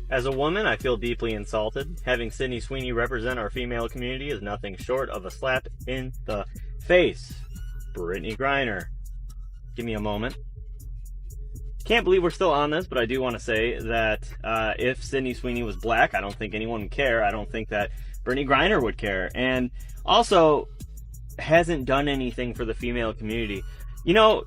As a woman, I feel deeply insulted. Having Sydney Sweeney represent our female community is nothing short of a slap in the face. Brittney Griner. Give me a moment. Can't believe we're still on this, but I do want to say that if Sydney Sweeney was black, I don't think anyone would care. I don't think that Brittney Griner would care. And also, hasn't done anything for the female community. You know,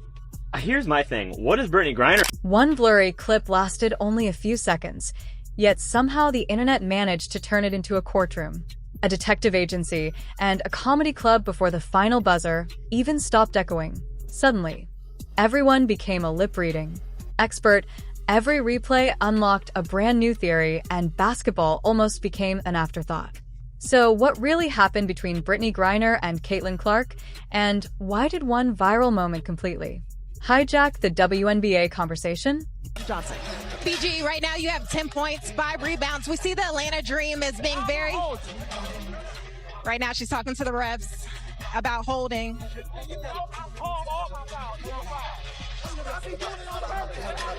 here's my thing. What is Brittney Griner? One blurry clip lasted only a few seconds, yet somehow the internet managed to turn it into a courtroom, a detective agency, and a comedy club before the final buzzer even stopped echoing. Suddenly, everyone became a lip-reading expert. Every replay unlocked a brand new theory, and basketball almost became an afterthought. So what really happened between Brittney Griner and Caitlin Clark, and why did one viral moment completely hijack the WNBA conversation? Johnson. BG, right now you have 10 points, 5 rebounds. We see the Atlanta Dream as being very... Right now she's talking to the refs about holding.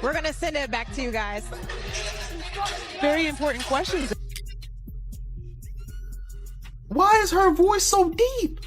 We're going to send it back to you guys. Very important questions. Why is her voice so deep?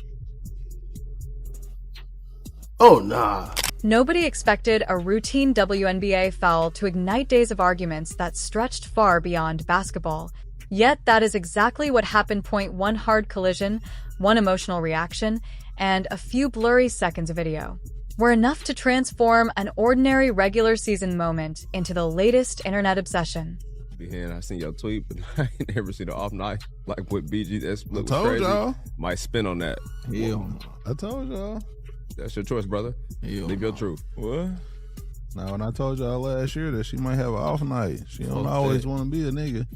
Oh, nah. Nobody expected a routine WNBA foul to ignite days of arguments that stretched far beyond basketball. Yet that is exactly what happened. One hard collision, one emotional reaction, and a few blurry seconds of video were enough to transform an ordinary regular season moment into the latest internet obsession. And I seen your tweet, but I ain't never seen the off night like with BG. That's I told y'all. Might spin on that. Yeah, I told y'all. That's your choice, brother. Live your truth. What? Now, when I told y'all last year that she might have an off night, she don't always want to be a nigga.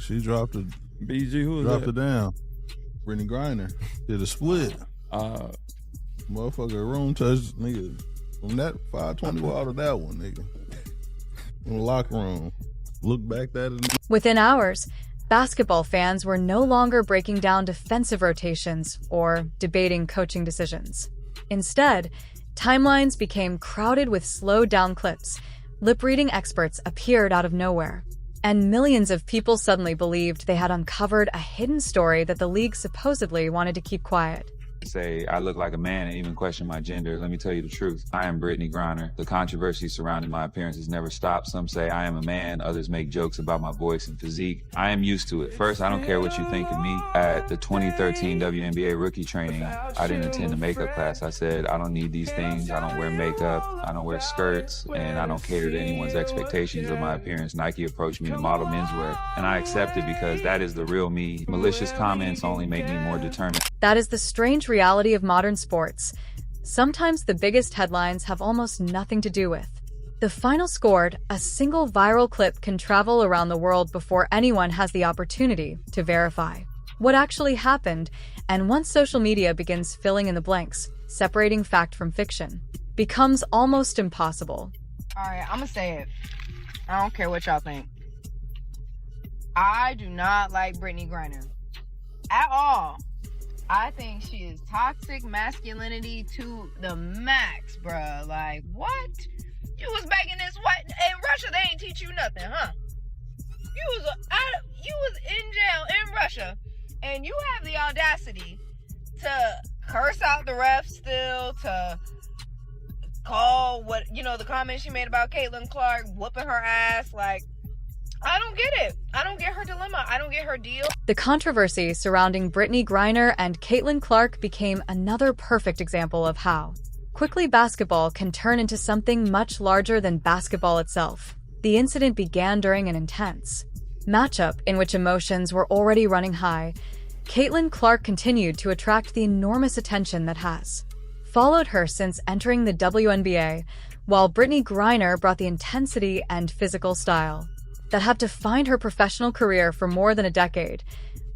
She dropped it. BG, who is dropped that? it down. Brittney Griner did a split. Motherfucker, room touch, nigga. From that 520 out of that one, nigga. In the locker room. Look back at it. Within hours, basketball fans were no longer breaking down defensive rotations or debating coaching decisions. Instead, timelines became crowded with slowed-down clips. Lip-reading experts appeared out of nowhere, and millions of people suddenly believed they had uncovered a hidden story that the league supposedly wanted to keep quiet. Say I look like a man and even question my gender. Let me tell you the truth. I am Brittney Griner. The controversy surrounding my appearance has never stopped. Some say I am a man. Others make jokes about my voice and physique. I am used to it. First, I don't care what you think of me. At the 2013 WNBA rookie training, I didn't attend a makeup class. I said, I don't need these things. I don't wear makeup. I don't wear skirts. And I don't cater to anyone's expectations of my appearance. Nike approached me to model menswear, and I accepted because that is the real me. Malicious comments only make me more determined. That is the strange reality of modern sports. Sometimes the biggest headlines have almost nothing to do with the final score. A single viral clip can travel around the world before anyone has the opportunity to verify what actually happened, and once social media begins filling in the blanks, separating fact from fiction becomes almost impossible. Alright, I'm gonna say it. I don't care what y'all think. I do not like Brittney Griner. At all. I think she is toxic masculinity to the max, bruh. Like, what? You was back in this white in Russia, they ain't teach you nothing, huh? You was in jail in Russia, and you have the audacity to curse out the refs still, to call the comment she made about Caitlin Clark whooping her ass. Like, I don't get it. I don't get her dilemma. I don't get her deal. The controversy surrounding Brittney Griner and Caitlin Clark became another perfect example of how quickly basketball can turn into something much larger than basketball itself. The incident began during an intense matchup in which emotions were already running high. Caitlin Clark continued to attract the enormous attention that has followed her since entering the WNBA, while Brittney Griner brought the intensity and physical style that have defined her professional career for more than a decade.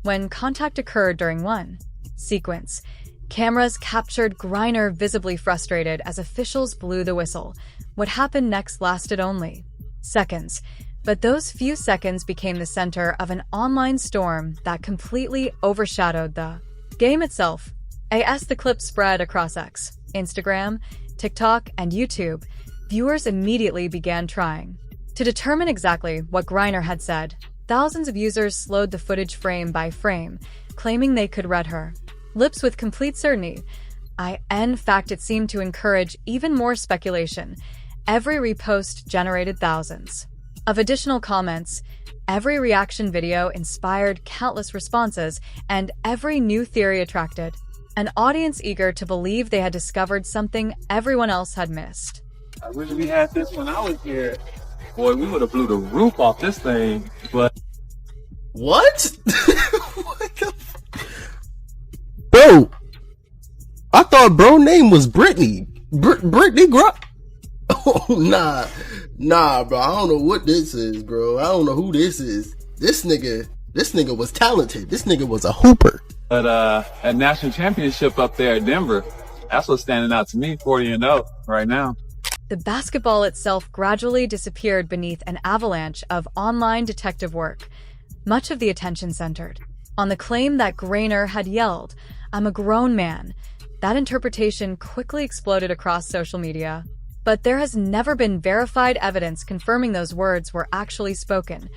When contact occurred during one sequence, cameras captured Griner visibly frustrated as officials blew the whistle. What happened next lasted only seconds, but those few seconds became the center of an online storm that completely overshadowed the game itself. As the clip spread across X, Instagram, TikTok, and YouTube, viewers immediately began trying To determine exactly what Griner had said, thousands of users slowed the footage frame by frame, claiming they could read her lips with complete certainty. In fact, it seemed to encourage even more speculation. Every repost generated thousands of additional comments. Every reaction video inspired countless responses, and every new theory attracted an audience eager to believe they had discovered something everyone else had missed. I wish we had this when I was here. Boy, we would have blew the roof off this thing, but... What? What the Bro, I thought bro name was Brittney. Brittney Griner. Oh, nah, bro. I don't know what this is, bro. I don't know who this is. This nigga was talented. This nigga was a hooper. But at national championship up there at Denver, that's what's standing out to me, 40-0 right now. The basketball itself gradually disappeared beneath an avalanche of online detective work. Much of the attention centered on the claim that Griner had yelled, "I'm a grown man." That interpretation quickly exploded across social media. But there has never been verified evidence confirming those words were actually spoken.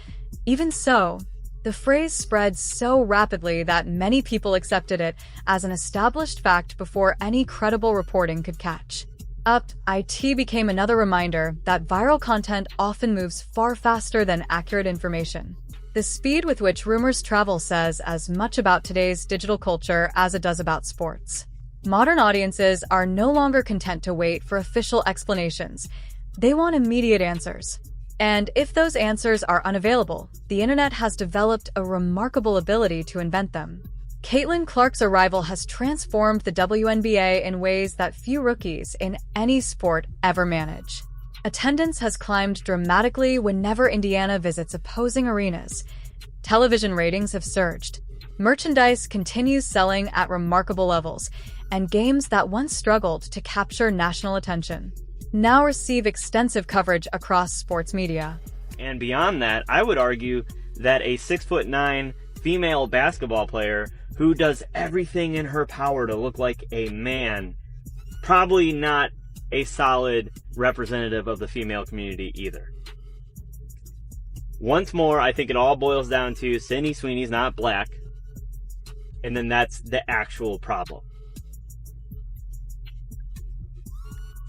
Even so, the phrase spread so rapidly that many people accepted it as an established fact before any credible reporting could catch up. It became another reminder that viral content often moves far faster than accurate information. The speed with which rumors travel says as much about today's digital culture as it does about sports. Modern audiences are no longer content to wait for official explanations. They want immediate answers. And if those answers are unavailable, the internet has developed a remarkable ability to invent them. Caitlin Clark's arrival has transformed the WNBA in ways that few rookies in any sport ever manage. Attendance has climbed dramatically whenever Indiana visits opposing arenas. Television ratings have surged. Merchandise continues selling at remarkable levels, and games that once struggled to capture national attention now receive extensive coverage across sports media. And beyond that, I would argue that a 6'9" female basketball player who does everything in her power to look like a man, probably not a solid representative of the female community either. Once more, I think it all boils down to Sydney Sweeney's not black, and then that's the actual problem.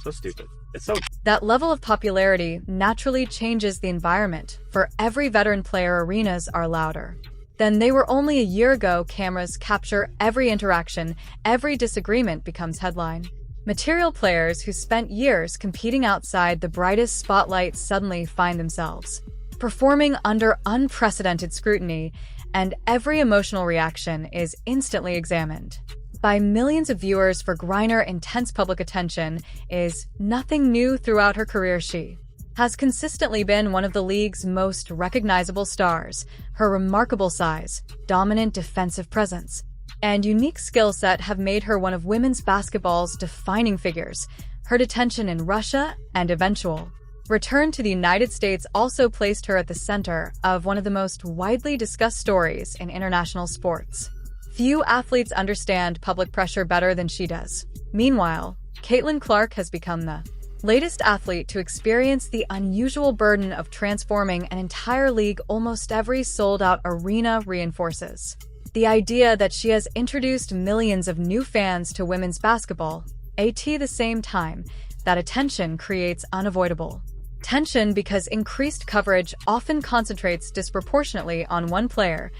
So stupid. It's so... That level of popularity naturally changes the environment. For every veteran player, arenas are louder than they were only a year ago. Cameras capture every interaction, every disagreement becomes headline. Material players who spent years competing outside the brightest spotlight suddenly find themselves performing under unprecedented scrutiny, and every emotional reaction is instantly examined by millions of viewers. For Griner, intense public attention is nothing new throughout her career. She has consistently been one of the league's most recognizable stars. Her remarkable size, dominant defensive presence, and unique skill set have made her one of women's basketball's defining figures. Her detention in Russia and eventual return to the United States also placed her at the center of one of the most widely discussed stories in international sports. Few athletes understand public pressure better than she does. Meanwhile, Caitlin Clark has become the latest athlete to experience the unusual burden of transforming an entire league. Almost every sold-out arena reinforces the idea that she has introduced millions of new fans to women's basketball. At the same time, that attention creates unavoidable tension because increased coverage often concentrates disproportionately on one player,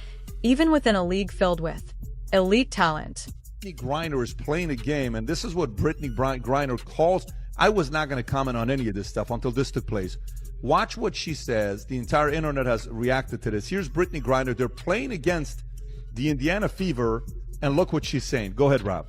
even within a league filled with elite talent. Brittney Griner is playing a game, and this is what Brittney Griner calls. I was not going to comment on any of this stuff until this took place. Watch what she says. The entire internet has reacted to this. Here's Brittney Griner. They're playing against the Indiana Fever, and look what she's saying. Go ahead, Rob.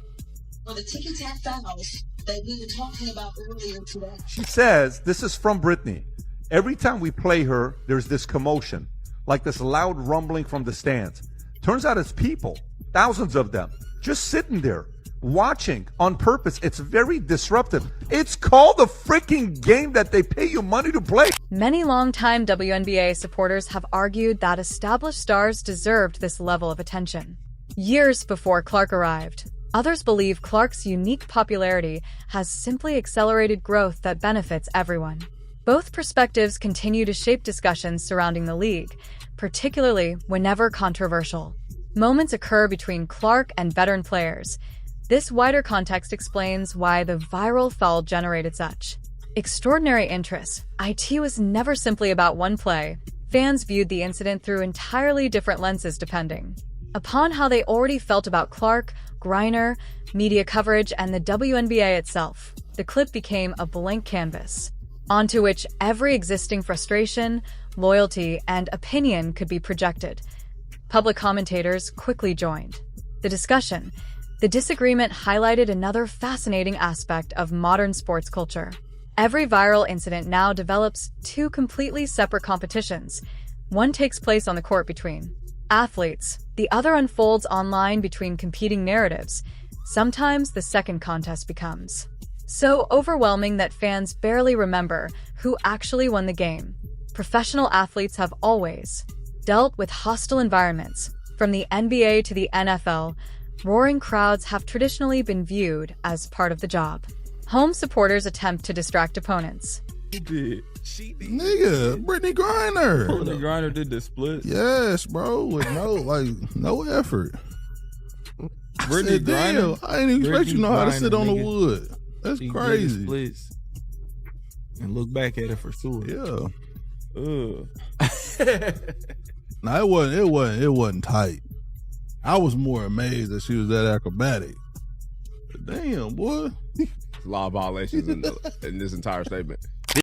Well, the ticky-tack fouls that we were talking about earlier today. She says, this is from Brittney. Every time we play her, there's this commotion, like this loud rumbling from the stands. Turns out it's people, thousands of them, just sitting there, watching on purpose. It's very disruptive. It's called the freaking game that they pay you money to play. Many longtime WNBA supporters have argued that established stars deserved this level of attention years before Clark arrived. Others believe Clark's unique popularity has simply accelerated growth that benefits everyone. Both perspectives continue to shape discussions surrounding the league, particularly whenever controversial. Moments occur between Clark and veteran players. This wider context explains why the viral foul generated such extraordinary interest. IT was never simply about one play. Fans viewed the incident through entirely different lenses depending upon how they already felt about Clark, Griner, media coverage, and the WNBA itself. The clip became a blank canvas, onto which every existing frustration, loyalty, and opinion could be projected. Public commentators quickly joined the discussion. The disagreement highlighted another fascinating aspect of modern sports culture. Every viral incident now develops two completely separate competitions. One takes place on the court between athletes, the other unfolds online between competing narratives. Sometimes the second contest becomes so overwhelming that fans barely remember who actually won the game. Professional athletes have always dealt with hostile environments. From the NBA to the NFL, roaring crowds have traditionally been viewed as part of the job. Home supporters attempt to distract opponents. She did. Nigga, Brittney Griner. Brittney Griner did the split. Yes, bro, with no effort. Brittney Griner. I ain't even expect you to know how to sit on the wood. That's She crazy. did the splits and look back at it for sure. Yeah. Ugh. Now it wasn't tight. I was more amazed that she was that acrobatic. But damn, boy. A lot of violations in this entire statement.